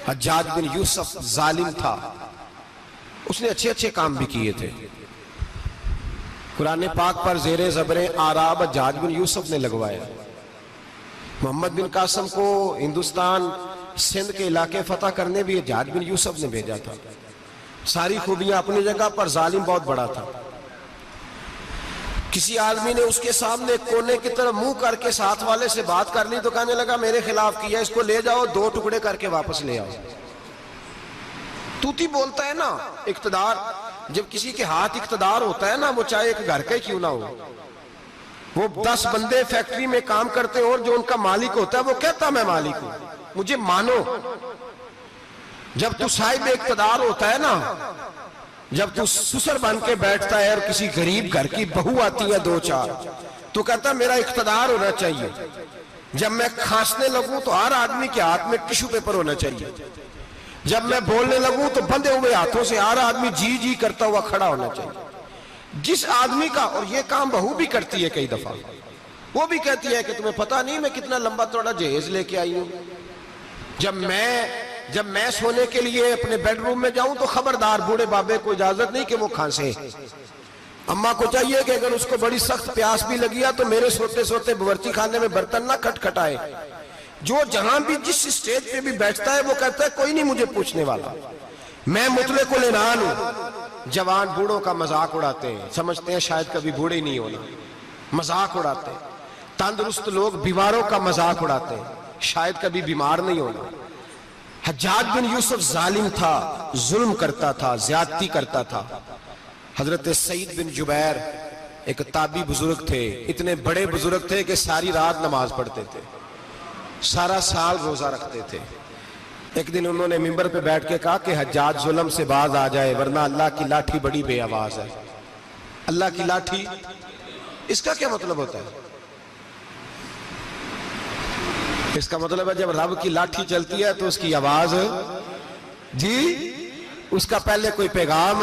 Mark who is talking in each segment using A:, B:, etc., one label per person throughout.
A: حجاج بن یوسف ظالم تھا، اس نے اچھے اچھے کام بھی کیے تھے۔ قرآن پاک پر زیر زبریں آراب حجاج بن یوسف نے لگوایا۔ محمد بن قاسم کو ہندوستان سندھ کے علاقے فتح کرنے بھی حجاج بن یوسف نے بھیجا تھا۔ ساری خوبیاں اپنی جگہ پر، ظالم بہت بڑا تھا۔ کسی آدمی نے اس کے سامنے کونے کی طرف منہ کر کے ساتھ والے سے بات کر لی تو کہنے لگا میرے خلاف کیا، اس کو لے جاؤ، 2 ٹکڑے کر کے واپس لے آؤ۔ توتی بولتا ہے نا، اقتدار، جب کسی کے ہاتھ اقتدار ہوتا ہے نا، وہ چاہے ایک گھر کا ہی کیوں نہ ہو، وہ 10 بندے فیکٹری میں کام کرتے اور جو ان کا مالک ہوتا ہے وہ کہتا میں مالک ہوں، مجھے مانو۔ جب تو صاحب اقتدار ہوتا ہے نا، جب تو سسر بن کے بیٹھتا ہے اور کسی غریب گھر کی بہو آتی ہے 2-4 تو کہتا ہے میرا اقتدار ہونا چاہیے۔ جب میں کھانسنے لگوں تو ہر آدمی کے ہاتھ میں ٹشو پیپر ہونا چاہیے۔ جب میں بولنے لگوں تو بندھے ہوئے ہاتھوں سے ہر آدمی جی جی کرتا ہوا کھڑا ہونا چاہیے۔ جس آدمی کا، اور یہ کام بہو بھی کرتی ہے کئی دفعہ، وہ بھی کہتی ہے کہ تمہیں پتہ نہیں میں کتنا لمبا چوڑا جہیز لے کے آئی ہوں، جب میں سونے کے لیے اپنے بیڈ روم میں جاؤں تو خبردار بوڑھے بابے کو اجازت نہیں کہ وہ کھانسے۔ اماں کو چاہیے کہ اگر اس کو بڑی سخت پیاس بھی لگیا تو میرے سوتے سوتے باورچی خانے میں برتن نہ کھٹکھٹائے۔ جو جہاں بھی جس اسٹیج پہ بھی بیٹھتا ہے وہ کہتا ہے کوئی نہیں مجھے پوچھنے والا، میں مطلق العنان ہوں۔ جوان بوڑھوں کا مذاق اڑاتے ہیں، سمجھتے ہیں شاید کبھی بوڑھے نہیں ہونا، مذاق اڑاتے ہیں۔ تندرست لوگ بیماروں کا مذاق اڑاتے ہیں، شاید کبھی بیمار نہیں ہونا۔ حجاج بن یوسف ظالم تھا، ظلم کرتا تھا، زیادتی کرتا تھا۔ حضرت سعید بن جبیر ایک تابعی بزرگ تھے، اتنے بڑے بزرگ تھے کہ ساری رات نماز پڑھتے تھے، سارا سال روزہ رکھتے تھے۔ ایک دن انہوں نے منبر پہ بیٹھ کے کہا کہ حجاج ظلم سے باز آ جائے ورنہ اللہ کی لاٹھی بڑی بے آواز ہے۔ اللہ کی لاٹھی، اس کا کیا مطلب ہوتا ہے؟ اس کا مطلب ہے جب رب کی لاٹھی چلتی ہے تو اس کی آواز، جی اس کا پہلے کوئی پیغام،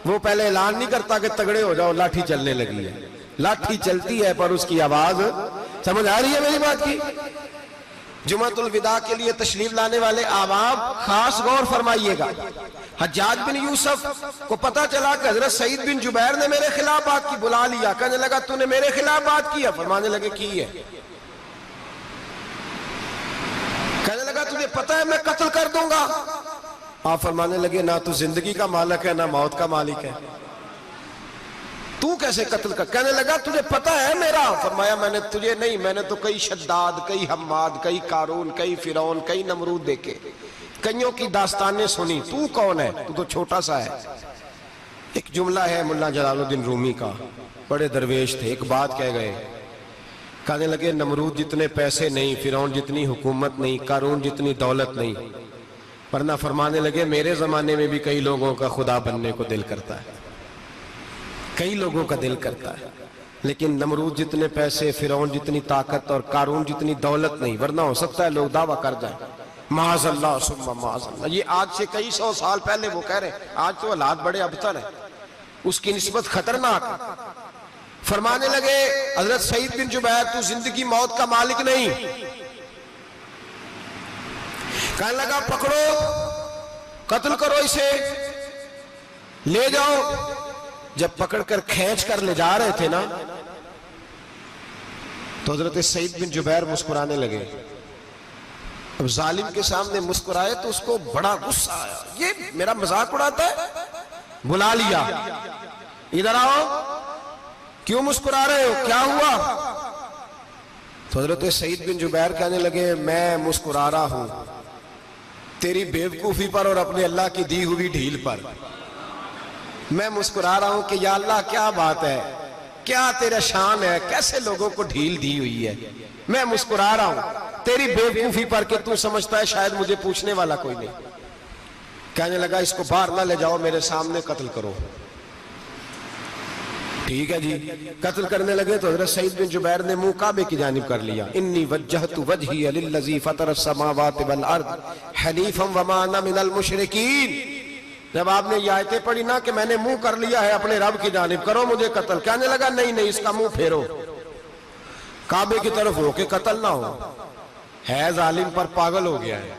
A: وہ پہلے اعلان نہیں کرتا کہ تگڑے ہو جاؤ لاٹھی چلنے لگی ہے، لاٹھی چلتی ہے پر اس کی آواز، سمجھ آ رہی ہے میری بات کی؟ جمعۃ الوداع کے لیے تشریف لانے والے احباب خاص غور فرمائیے گا۔ حجاج بن یوسف کو پتا چلا کہ حضرت سعید بن جبیر نے میرے خلاف بات کی، بلا لیا، کہنے لگا تو نے میرے خلاف بات کی ہے؟ فرمانے لگے کی ہے۔ کہنے لگا تجھے پتا ہے میں قتل کر دوں گا؟ آپ فرمانے لگے نہ تو زندگی کا مالک ہے نہ موت کا مالک ہے، تو کیسے قتل کر؟ کہنے لگا تجھے پتا ہے میرا؟ فرمایا میں نے تجھے نہیں، میں نے تو کئی شداد، کئی حماد، کئی قارون، کئی فرعون، کئی نمرود دیکھے، کئیوں کی داستانیں سنی، تو کون ہے؟ تو چھوٹا سا ہے۔ ایک جملہ ہے مولانا جلال الدین رومی کا، بڑے درویش تھے، ایک بات کہہ گئے، کہنے لگے نمرود جتنے پیسے نہیں، فرعون جتنی حکومت نہیں، قارون جتنی دولت نہیں، ورنہ فرمانے لگے میرے زمانے میں بھی کئی لوگوں کا خدا بننے کو دل کرتا ہے، کئی لوگوں کا دل کرتا ہے، لیکن نمرود جتنے پیسے، فرعون جتنی طاقت اور قارون جتنی دولت نہیں، ورنہ ہو سکتا ہے لوگ دعویٰ کر جائیں معاذ اللہ ثم معاذ اللہ۔ یہ آج سے کئی 100 سال پہلے وہ کہہ رہے ہیں، آج تو حالات بڑے ابتر ہیں، اس کی نسبت خطرناک۔ فرمانے لگے حضرت سعید بن جبیر تو زندگی موت کا مالک نہیں۔ کہنے لگا پکڑو، قتل کرو اسے، لے جاؤ۔ جب پکڑ کر کھینچ کر لے جا رہے تھے نا تو حضرت سعید بن جبیر مسکرانے لگے۔ اب ظالم کے سامنے مسکرائے تو اس کو بڑا غصہ آیا، یہ میرا مذاق اڑاتا ہے؟ بلا لیا، ادھر آؤ، کیوں مسکرا رہے ہو، کیا ہوا؟ تو حضرت سعید بن جبیر کہنے لگے میں مسکرا رہا ہوں تیری بیوقوفی پر اور اپنے اللہ کی دی ہوئی ڈھیل پر۔ میں مسکرا رہا ہوں کہ یا اللہ کیا بات ہے، کیا تیرا شان ہے، کیسے لوگوں کو ڈھیل دی ہوئی ہے۔ میں مسکرا رہا ہوں تیری بیوقوفی پر کہ تو سمجھتا ہے شاید مجھے پوچھنے والا کوئی نہیں۔ کہنے لگا اس کو باہر نہ لے جاؤ، میرے سامنے قتل کرو۔ ٹھیک ہے جی، قتل کرنے لگے تو حضرت سعید بن جبیر نے منہ کعبے کی جانب کر لیا، انی وجہت وجہی للذی فطر السماوات والارض حنیفا وما انا من المشرکین۔ جب آپ نے یہ آیتیں پڑھی نا کہ میں نے منہ کر لیا ہے اپنے رب کی جانب، کرو مجھے قتل، کہنے لگا نہیں نہیں، اس کا منہ پھیرو، کعبے کی طرف ہو کے قتل نہ ہو، ہے ظالم پر پاگل ہو گیا ہے۔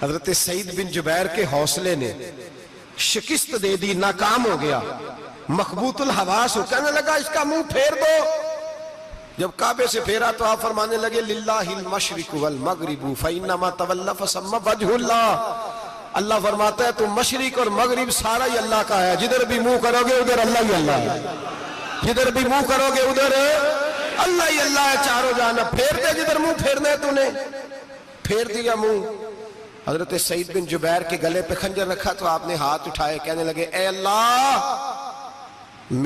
A: حضرت سعید بن جبیر کے حوصلے نے شکست دے دی، ناکام ہو گیا، مخبوط الحواس ہو، کہنے لگا اس کا منہ پھیر دو۔ جب کعبے سے پھیرا تو آپ فرمانے لگے للہ المشرق والمغرب فإنما تولى فثم وجه اللہ۔ اللہ فرماتا ہے تو مشرق اور مغرب سارا ہی اللہ کا ہے، جدھر بھی منہ کرو گے ادھر اللہ ہی اللہ ہے، جدھر بھی منہ کرو گے ادھر اللہ ہی اللہ ہے چاروں جانب۔ پھیر دے جدھر منہ پھیرنا ہے تو نے، پھیر دیا منہ۔ حضرت سعید بن جبیر کے گلے پہ خنجر رکھا تو آپ نے ہاتھ اٹھائے، کہنے لگے اے اللہ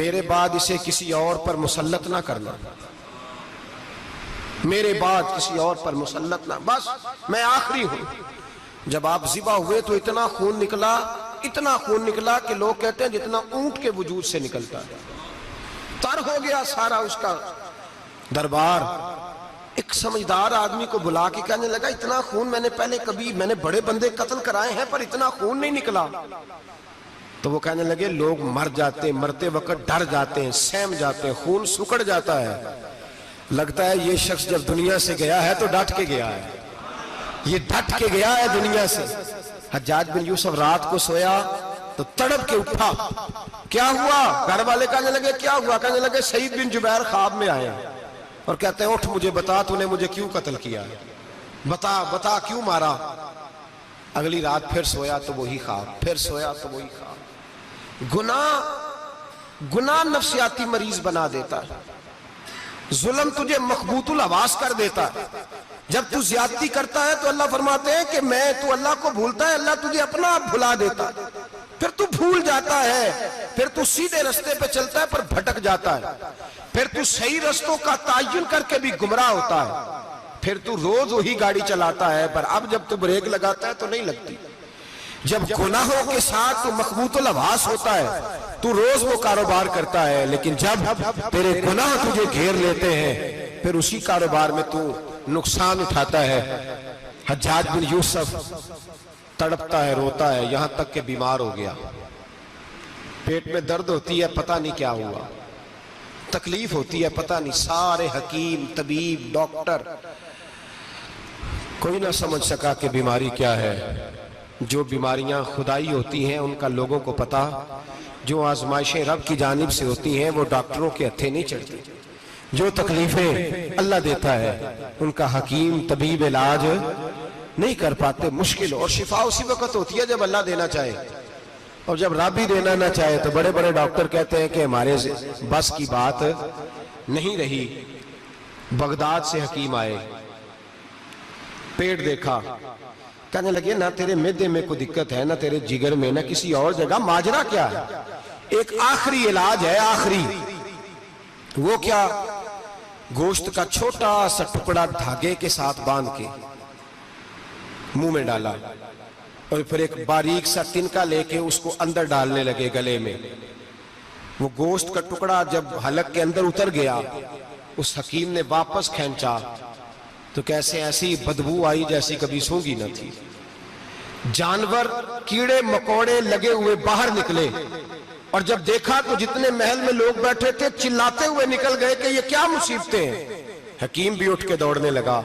A: میرے بعد اسے کسی اور پر مسلط نہ کرنا، میرے بعد کسی اور پر مسلط نہ، بس میں آخری ہوں۔ جب آپ ذبح ہوئے تو اتنا خون نکلا کہ لوگ کہتے ہیں جتنا اونٹ کے وجود سے نکلتا ہے، تر ہو گیا سارا اس کا دربار۔ ایک سمجھدار آدمی کو بلا کے کہنے لگا اتنا خون میں نے بڑے بندے قتل کرائے ہیں پر اتنا خون نہیں نکلا۔ تو وہ کہنے لگے لوگ مر جاتے ہیں، مرتے وقت ڈر جاتے ہیں، سہم جاتے ہیں، خون سکڑ جاتا ہے، لگتا ہے یہ شخص جب دنیا سے گیا ہے تو ڈٹ کے گیا ہے، یہ ڈٹ کے گیا ہے دنیا سے۔ حجاج بن یوسف رات کو سویا تو تڑپ کے اٹھا، کیا ہوا؟ گھر والے کہنے لگے کیا ہوا؟ کہنے لگے سعید بن جبیر خواب میں آئے اور کہتے ہیں اٹھ مجھے بتا تو نے مجھے کیوں قتل کیا ہے، بتا کیوں مارا؟ اگلی رات پھر سویا تو وہی خواب، پھر سویا تو وہی خواب۔ گناہ نفسیاتی مریض بنا دیتا ہے، ظلم تجھے مخبوط الحواس کر دیتا ہے۔ جب تو زیادتی کرتا ہے تو اللہ فرماتے ہیں کہ تو اللہ کو بھولتا ہے، اللہ تجھے اپنا آپ بھلا دیتا ہے، پھر تو بھول جاتا ہے، پھر تو سیدھے رستے پہ چلتا ہے پر بھٹک جاتا ہے، پھر تو صحیح رستوں کا تعین کر کے بھی گمراہ ہوتا ہے، پھر تو روز وہی گاڑی چلاتا ہے پر اب جب تو بریک لگاتا ہے تو نہیں لگتی۔ جب گناہوں کے ساتھ تو مخبوط الحواس ہوتا ہے تو روز وہ کاروبار کرتا ہے، لیکن جب تیرے گناہ تجھے گھیر لیتے ہیں پھر اسی کاروبار میں تو نقصان اٹھاتا ہے۔ حجاج بن یوسف تڑپتا ہے، روتا ہے، یہاں تک کہ بیمار ہو گیا، پیٹ میں درد ہوتی ہے، پتہ نہیں کیا ہوا، تکلیف ہوتی ہے، پتہ نہیں، سارے حکیم، طبیب، ڈاکٹر، کوئی نہ سمجھ سکا کہ بیماری کیا ہے۔ جو بیماریاں خدائی ہوتی ہیں ان کا لوگوں کو پتا، جو آزمائشیں رب کی جانب سے ہوتی ہیں وہ ڈاکٹروں کے ہتھے نہیں چڑھتی، جو تکلیفیں اللہ دیتا ہے ان کا حکیم طبیب علاج نہیں کر پاتے، مشکل، اور شفا اسی وقت ہوتی ہے جب اللہ دینا چاہے، اور جب رب ہی دینا نہ چاہے تو بڑے بڑے ڈاکٹر کہتے ہیں کہ ہمارے بس کی بات نہیں رہی۔ بغداد سے حکیم آئے، پیٹ دیکھا، کہنے لگے نہ تیرے معدے میں کوئی دقت ہے، نہ تیرے جگر میں، نہ کسی اور جگہ، ماجرا کیا ہے؟ ایک آخری علاج ہے، آخری، وہ کیا؟ گوشت کا چھوٹا سا ٹکڑا دھاگے کے ساتھ باندھ کے منہ میں ڈالا اور پھر ایک باریک سا تنکا لے کے اس کو اندر ڈالنے لگے گلے میں۔ وہ گوشت کا ٹکڑا جب حلق کے اندر اتر گیا، اس حکیم نے واپس کھینچا تو کیسے ایسی بدبو آئی جیسی کبھی سونگی نہ تھی۔ جانور، کیڑے مکوڑے لگے ہوئے باہر نکلے، اور جب دیکھا تو جتنے محل میں لوگ بیٹھے تھے چلاتے ہوئے نکل گئے کہ یہ کیا مصیبتیں ہیں۔ حکیم بھی اٹھ کے دوڑنے لگا،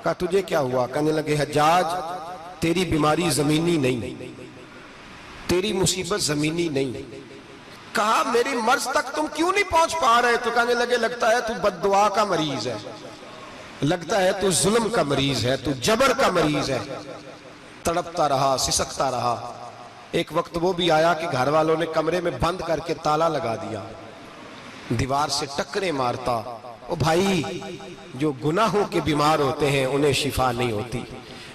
A: کہا تجھے کیا ہوا؟ کہنے لگے حجاج تیری بیماری زمینی نہیں، تیری مصیبت زمینی نہیں۔ کہا میری مرض تک تم کیوں نہیں پہنچ پا رہے؟ تو کہنے لگے لگتا ہے تو بد دعا کا مریض ہے، لگتا ہے تو ظلم کا مریض ہے، تو جبر کا مریض ہے۔ تڑپتا رہا، سسکتا رہا۔ ایک وقت وہ بھی آیا کہ گھر والوں نے کمرے میں بند کر کے تالا لگا دیا، دیوار سے ٹکرے مارتا۔ او بھائی، جو گناہوں کے بیمار ہوتے ہیں انہیں شفا نہیں ہوتی،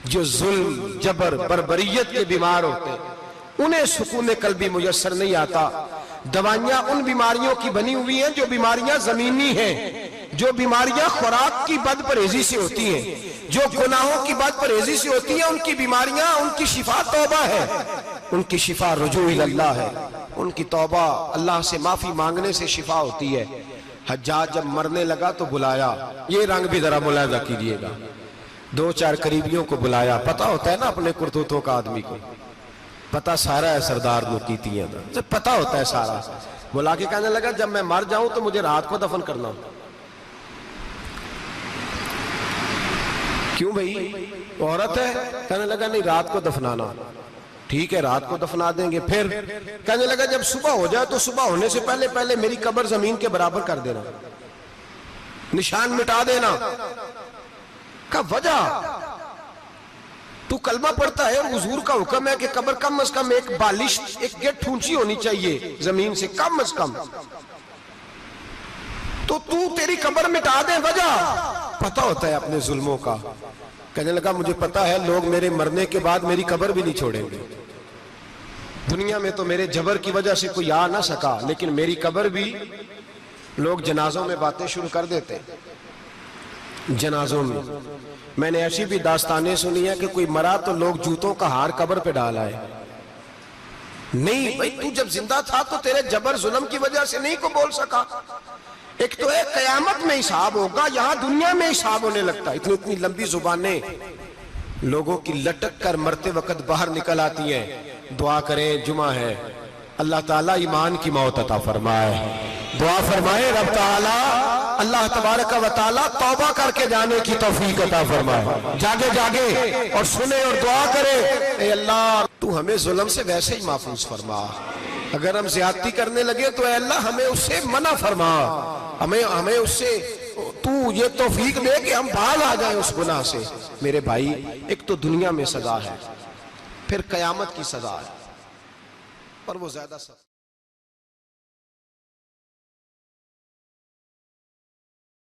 A: جو ظلم، جبر، بربریت کے بیمار ہوتے ہیں انہیں سکون قلبی میسر نہیں آتا۔ دوائیاں ان بیماریوں کی بنی ہوئی ہیں جو بیماریاں زمینی ہیں، جو بیماریاں خوراک کی بد پرہیزی سے ہوتی ہیں، جو گناہوں کی بد پرہیزی سے ہوتی ہیں، ان کی بیماریاں، ان کی شفا توبہ ہے، ان کی شفا رجوع اللہ ہے، ان کی توبہ اللہ سے معافی مانگنے سے شفا ہوتی ہے۔ حجاج جب مرنے لگا تو بلایا، یہ رنگ بھی ذرا ملاحظہ کیجئے گا، دو چار قریبیوں کو بلایا، پتہ ہوتا ہے نا اپنے کرتوتوں کا آدمی کو، پتہ سارا ہے سردار نوکیتیاں دا، پتہ ہوتا ہے سارا۔ بلا کے کہنے لگا جب میں مر جاؤں تو مجھے رات کو دفن کرنا۔ کیوں بھائی؟ عورت ہے؟ کہنے لگا نہیں رات کو دفنانا. ٹھیک ہے رات کو دفنا دیں گے. پھر کہنے لگا جب صبح ہو جائے تو صبح ہونے سے پہلے پہلے میری قبر زمین کے برابر کر دینا, نشان مٹا دینا. کا وجہ تو کلمہ پڑھتا ہے, حضور کا حکم ہے کہ قبر کم از کم ایک بالش ایک گیٹ اونچی ہونی چاہیے زمین سے کم از کم, تو تیری قبر مٹا دے. وجہ پتہ ہوتا ہے اپنے ظلموں کا. کہنے لگا مجھے پتا ہے لوگ میرے مرنے کے بعد میری قبر بھی نہیں چھوڑیں گے. دنیا میں تو میرے جبر کی وجہ سے کوئی آ نہ سکا, لیکن میری قبر بھی لوگ جنازوں میں باتیں شروع کر دیتے. جنازوں میں نے ایسی بھی داستانیں سنی ہیں کہ کوئی مرا تو لوگ جوتوں کا ہار قبر پہ ڈال آئے. نہیں بھائی, تو جب زندہ تھا تو تیرے جبر ظلم کی وجہ سے نہیں کو بول سکا. ایک تو ہے قیامت میں حساب ہوگا, یہاں دنیا میں حساب ہونے لگتا. اتنی لمبی زبانیں لوگوں کی لٹک کر مرتے وقت باہر نکل آتی ہیں. دعا کریں, جمعہ ہے, اللہ تعالیٰ ایمان کی موت عطا فرمائے. دعا فرمائے رب تعالیٰ اللہ تبارک و تعالیٰ توبہ کر کے جانے کی توفیق عطا فرمائے. جاگے اور سنے اور دعا کرے, اے اللہ تو ہمیں ظلم سے ویسے ہی محفوظ فرما. اگر ہم زیادتی کرنے لگے تو اے اللہ ہمیں اس سے منع فرما, ہمیں اس سے تو یہ توفیق دے کہ ہم باز آ جائیں اس گناہ سے. میرے بھائی, ایک تو دنیا میں سزا ہے, پھر قیامت کی سزا ہے, پر وہ زیادہ سخت